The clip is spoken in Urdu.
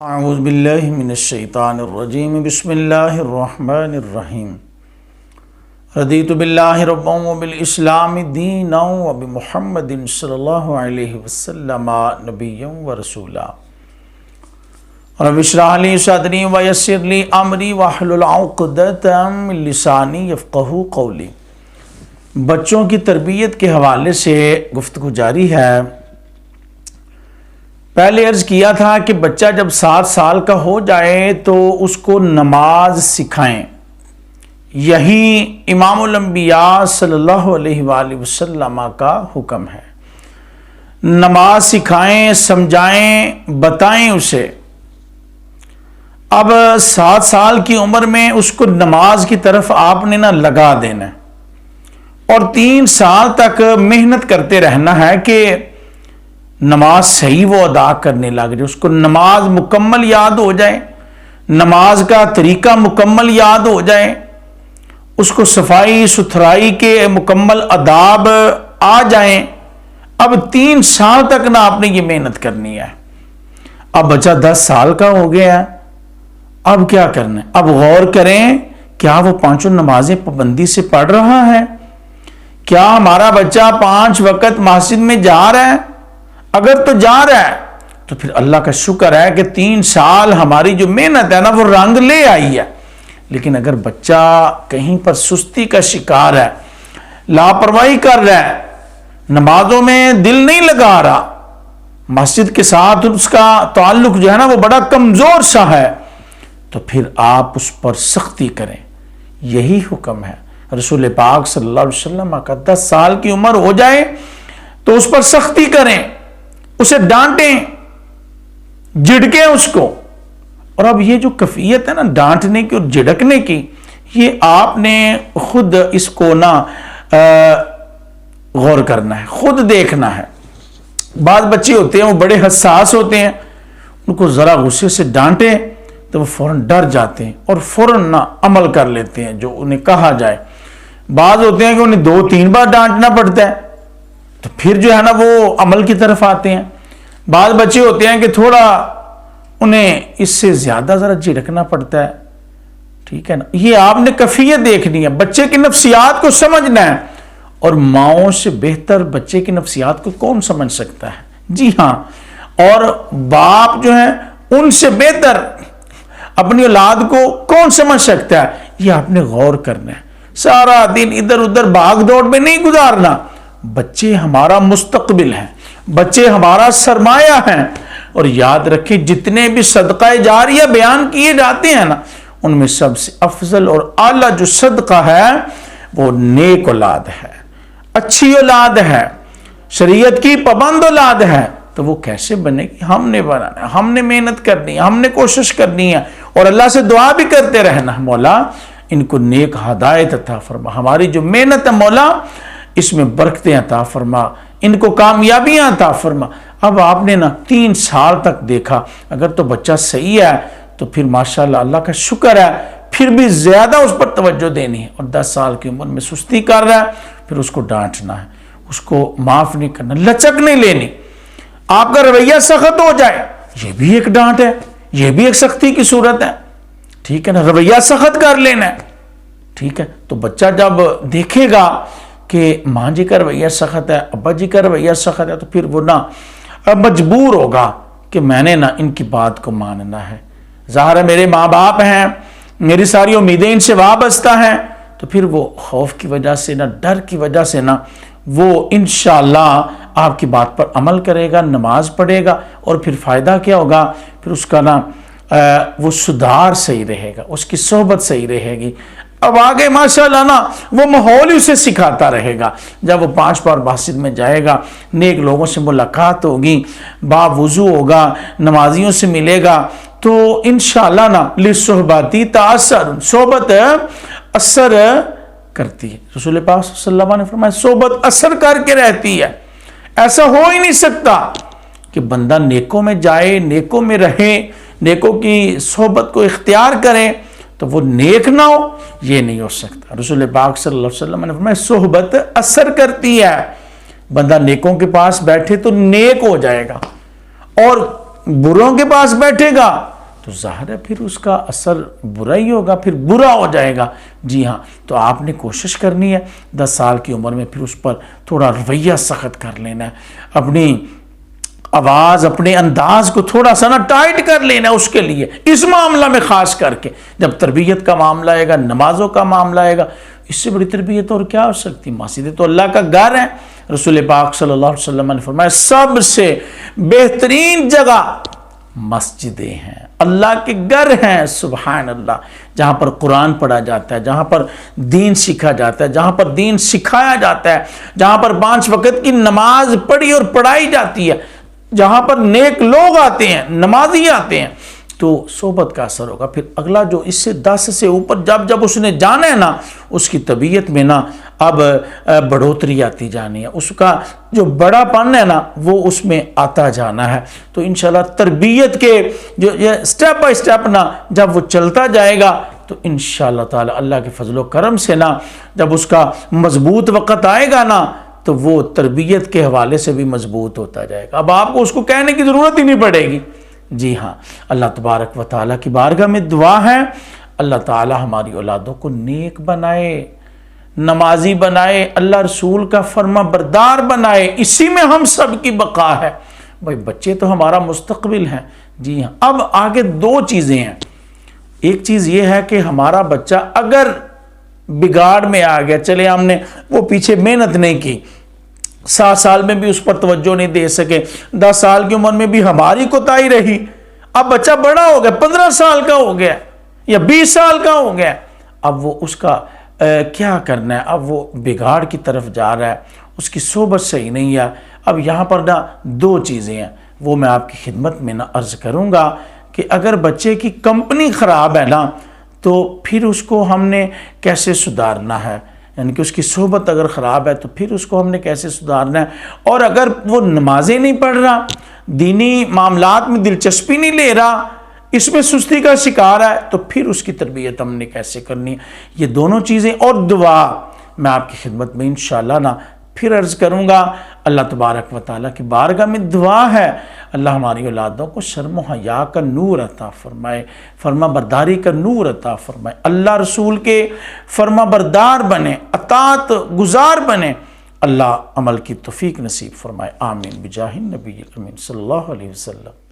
اعوذ باللہ من الشیطان الرجیم بسم اللہ الرحمن الرحیم رضیت باللہ ربا وبالاسلام دینا وبمحمد صلی اللہ علیہ وسلم نبیا ورسولا رب اشرح لی صدری ویسر لی امری واحلل عقدۃ من لسانی یفقہوا قولی۔ بچوں کی تربیت کے حوالے سے گفتگو جاری ہے۔ پہلے عرض کیا تھا کہ بچہ جب 7 سال کا ہو جائے تو اس کو نماز سکھائیں۔ یہی امام الانبیاء صلی اللہ علیہ وآلہ وسلم کا حکم ہے۔ نماز سکھائیں، سمجھائیں، بتائیں اسے۔ اب 7 سال کی عمر میں اس کو نماز کی طرف آپ نے نہ لگا دینا اور 3 سال تک محنت کرتے رہنا ہے کہ نماز صحیح وہ ادا کرنے لگ جائے، اس کو نماز مکمل یاد ہو جائے، نماز کا طریقہ مکمل یاد ہو جائے، اس کو صفائی ستھرائی کے مکمل آداب آ جائیں۔ اب 3 سال تک نہ آپ نے یہ محنت کرنی ہے۔ اب بچہ 10 سال کا ہو گیا ہے، اب کیا کرنا ہے؟ اب غور کریں، کیا وہ 5 نمازیں پابندی سے پڑھ رہا ہے؟ کیا ہمارا بچہ 5 وقت مسجد میں جا رہا ہے؟ اگر تو جا رہا ہے تو پھر اللہ کا شکر ہے کہ 3 سال ہماری جو محنت ہے نا وہ رنگ لے آئی ہے۔ لیکن اگر بچہ کہیں پر سستی کا شکار ہے، لاپرواہی کر رہا ہے، نمازوں میں دل نہیں لگا رہا، مسجد کے ساتھ اس کا تعلق جو ہے نا وہ بڑا کمزور سا ہے، تو پھر آپ اس پر سختی کریں۔ یہی حکم ہے رسول پاک صلی اللہ علیہ وسلم کا۔ 10 سال کی عمر ہو جائے تو اس پر سختی کریں، اسے ڈانٹیں، جھڑکیں اس کو۔ اور اب یہ جو کیفیت ہے نا ڈانٹنے کی اور جھڑکنے کی، یہ آپ نے خود اس کو نا غور کرنا ہے، خود دیکھنا ہے۔ بعض بچے ہوتے ہیں وہ بڑے حساس ہوتے ہیں، ان کو ذرا غصے سے ڈانٹیں تو وہ فوراً ڈر جاتے ہیں اور فوراً نہ عمل کر لیتے ہیں جو انہیں کہا جائے۔ بعض ہوتے ہیں کہ انہیں 2-3 بار ڈانٹنا پڑتا ہے تو پھر جو ہے نا وہ عمل کی طرف آتے ہیں۔ بعض بچے ہوتے ہیں کہ تھوڑا انہیں اس سے زیادہ ذرا جھڑکنا پڑتا ہے، ٹھیک ہے نا۔ یہ آپ نے کیفیت دیکھنی ہے، بچے کی نفسیات کو سمجھنا ہے، اور ماؤں سے بہتر بچے کی نفسیات کو کون سمجھ سکتا ہے؟ جی ہاں، اور باپ جو ہیں ان سے بہتر اپنی اولاد کو کون سمجھ سکتا ہے؟ یہ آپ نے غور کرنا ہے۔ سارا دن ادھر ادھر بھاگ دوڑ میں نہیں گزارنا۔ بچے ہمارا مستقبل ہیں، بچے ہمارا سرمایہ ہیں، اور یاد رکھیں جتنے بھی صدقہ جاریہ بیان کیے جاتے ہیں نا ان میں سب سے افضل اور اعلیٰ جو صدقہ ہے وہ نیک اولاد ہے، اچھی اولاد ہے، شریعت کی پابند اولاد ہے۔ تو وہ کیسے بنے گی؟ ہم نے بنانا ہے، ہم نے محنت کرنی ہے، ہم نے کوشش کرنی ہے، اور اللہ سے دعا بھی کرتے رہنا، مولا ان کو نیک ہدایت عطا فرما، ہماری جو محنت ہے مولا اس میں برکتیں عطا فرما، ان کو کامیابیاں عطا فرما۔ اب آپ نے نا 3 سال تک دیکھا، اگر تو بچہ صحیح ہے تو پھر ماشاءاللہ اللہ کا شکر ہے، پھر بھی زیادہ اس پر توجہ دینی ہے۔ اور 10 سال کی عمر میں سستی کر رہا ہے، پھر اس کو ڈانٹنا ہے، اس کو معاف نہیں کرنا، لچک نہیں لینی۔ آپ کا رویہ سخت ہو جائے، یہ بھی ایک ڈانٹ ہے، یہ بھی ایک سختی کی صورت ہے، ٹھیک ہے نا۔ رویہ سخت کر لینا ہے، ٹھیک ہے۔ تو بچہ جب دیکھے گا کہ ماں جی کا رویہ سخت ہے، ابا جی کا رویہ سخت ہے، تو پھر وہ نا مجبور ہوگا کہ میں نے نا ان کی بات کو ماننا ہے۔ ظاہر ہے میرے ماں باپ ہیں، میری ساری امیدیں ان سے وابستہ ہیں، تو پھر وہ خوف کی وجہ سے نا، ڈر کی وجہ سے نا، وہ انشاءاللہ آپ کی بات پر عمل کرے گا، نماز پڑھے گا، اور پھر فائدہ کیا ہوگا؟ پھر اس کا نا وہ سدھار صحیح رہے گا، اس کی صحبت صحیح رہے گی۔ اب آگے ماشاءاللہ نا وہ ماحول ہی اسے سکھاتا رہے گا۔ جب وہ 5 بار مسجد میں جائے گا، نیک لوگوں سے ملاقات ہوگی، باوضو ہوگا، نمازیوں سے ملے گا، تو انشاءاللہ نا لِصُحْبَتِ تَأَثَّرٌ، صحبت اثر کرتی ہے۔ رسول پاک صلی اللہ علیہ وسلم نے فرمایا صحبت اثر کر کے رہتی ہے۔ ایسا ہو ہی نہیں سکتا کہ بندہ نیکوں میں جائے، نیکوں میں رہے، نیکوں کی صحبت کو اختیار کرے تو وہ نیک نہ ہو، یہ نہیں ہو سکتا۔ رسول پاک صلی اللہ علیہ وسلم نے فرمایا صحبت اثر کرتی ہے، بندہ نیکوں کے پاس بیٹھے تو نیک ہو جائے گا، اور بروں کے پاس بیٹھے گا تو ظاہر ہے پھر اس کا اثر برا ہی ہوگا، پھر برا ہو جائے گا۔ جی ہاں، تو آپ نے کوشش کرنی ہے 10 سال کی عمر میں پھر اس پر تھوڑا رویہ سخت کر لینا ہے، اپنی آواز، اپنے انداز کو تھوڑا سا نا ٹائٹ کر لینا ہے اس کے لیے، اس معاملہ میں خاص کر کے جب تربیت کا معاملہ آئے گا، نمازوں کا معاملہ آئے گا، اس سے بڑی تربیت اور کیا ہو سکتی؟ مسجد تو اللہ کا گھر ہے۔ رسول پاک صلی اللہ علیہ وسلم نے فرمایا سب سے بہترین جگہ مسجدیں ہیں، اللہ کے گھر ہیں، سبحان اللہ، جہاں پر قرآن پڑھا جاتا ہے، جہاں پر دین سیکھا جاتا ہے، جہاں پر دین سکھایا جاتا ہے، جہاں پر 5 وقت کی نماز پڑھی اور پڑھائی جاتی ہے، جہاں پر نیک لوگ آتے ہیں، نمازی آتے ہیں، تو صحبت کا اثر ہوگا۔ پھر اگلا جو اس سے 10 سے اوپر جب اس نے جانا ہے نا، اس کی طبیعت میں نا اب بڑھوتری آتی جانی ہے، اس کا جو بڑا پن ہے نا وہ اس میں آتا جانا ہے۔ تو انشاءاللہ تربیت کے جو سٹیپ بائی سٹیپ نا جب وہ چلتا جائے گا تو انشاءاللہ تعالی اللہ کے فضل و کرم سے نا جب اس کا مضبوط وقت آئے گا نا تو وہ تربیت کے حوالے سے بھی مضبوط ہوتا جائے گا، اب آپ کو اس کو کہنے کی ضرورت ہی نہیں پڑے گی۔ جی ہاں، اللہ تبارک و تعالیٰ کی بارگاہ میں دعا ہے اللہ تعالیٰ ہماری اولادوں کو نیک بنائے، نمازی بنائے، اللہ رسول کا فرما بردار بنائے، اسی میں ہم سب کی بقا ہے۔ بھائی بچے تو ہمارا مستقبل ہیں۔ جی ہاں، اب آگے 2 چیزیں ہیں۔ ایک چیز یہ ہے کہ ہمارا بچہ اگر بگاڑ میں آ گیا، چلے ہم نے وہ پیچھے محنت نہیں کی، 7 سال میں بھی اس پر توجہ نہیں دے سکے، 10 سال کی عمر میں بھی ہماری کوتاہی رہی، اب بچہ بڑا ہو گیا، 15 سال کا ہو گیا یا 20 سال کا ہو گیا، اب وہ اس کا کیا کرنا ہے؟ اب وہ بگاڑ کی طرف جا رہا ہے، اس کی صحبت صحیح نہیں ہے۔ اب یہاں پر نا 2 چیزیں ہیں، وہ میں آپ کی خدمت میں نا عرض کروں گا کہ اگر بچے کی کمپنی خراب ہے نا تو پھر اس کو ہم نے کیسے سدھارنا ہے، یعنی کہ اس کی صحبت اگر خراب ہے تو پھر اس کو ہم نے کیسے سدھارنا ہے، اور اگر وہ نمازیں نہیں پڑھ رہا، دینی معاملات میں دلچسپی نہیں لے رہا، اس میں سستی کا شکار ہے، تو پھر اس کی تربیت ہم نے کیسے کرنی ہے۔ یہ دونوں چیزیں اور دعا میں آپ کی خدمت میں انشاءاللہ نا پھر عرض کروں گا۔ اللہ تبارک و تعالیٰ کی بارگاہ میں دعا ہے اللہ ہماری اولادوں کو شرم و حیا کا نور عطا فرمائے، فرما برداری کا نور عطا فرمائے، اللہ رسول کے فرما بردار بنے، اطاعت گزار بنے، اللہ عمل کی توفیق نصیب فرمائے، آمین بجاہ النبی الامین صلی اللہ علیہ وسلم۔